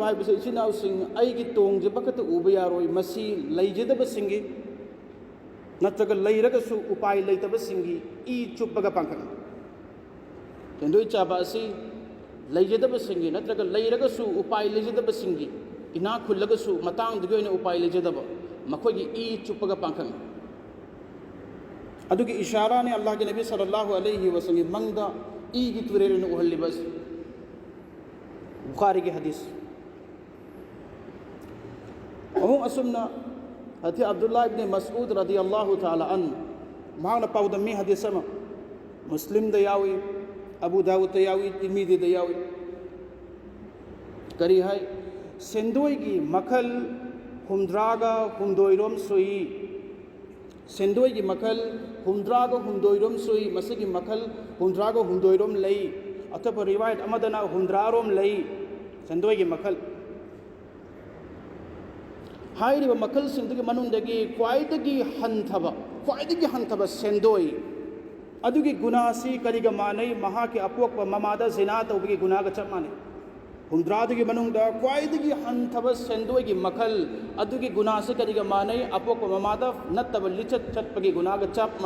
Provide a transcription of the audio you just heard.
हाइबसे इचिनाउसिंग आइगी तोंगजबखत उबा यारोय मसी लैजदबसिंगी नत्रग लैरगसु उपाय लैतबसिंगी ई चुपगा पांखन सेंदोय चाबा असि लैजदबसिंगी नत्रग लैरगसु उपाय लैजदबसिंगी इना खुलगसु मतांगदगी ओइना उपाय लैजदब मखोगी ई चुपगा पांखन अदुगी इशारा ने अल्लाह के नबी सल्लल्लाहु अलैहि वसल्लम मंगदा ई गी तुरेरन उहल्लिबस बुखारी की हदीस अमु असुमना हती अब्दुल्लाह इब्न मसऊद रदियल्लाहु ताला अन मांगना पाउदमी हदीस अमा मुस्लिम दयावी अबू दाऊद दयावी तिरमिजी दयावी करी है सेंदोई की मखल हुमद्रागा हुमदोइरोम सोई सेंदोई की मखल हुमद्रागा हुमदोइरोम सोई मसगी मखल हुमद्रागा हुमदोइरोम लई अथवा रिवायत अमदना हुमद्रारोम लई सेंदोई की मखल हाइरिबा मखल सिंदगी मनुंदगी क्वाइदगी हंथब सेंदोई अदुगी गुनासी करिगा मानै महा के अपोक ममादा जिना तौबगी गुनागा चप मानै हुमद्रादुगी मनुंदा क्वाइदगी हंथब सेंदोई की मखल अदुगी गुनासी करिगा मानै अपोक ममादा नत्तब लिचत चटपगी गुनागा चप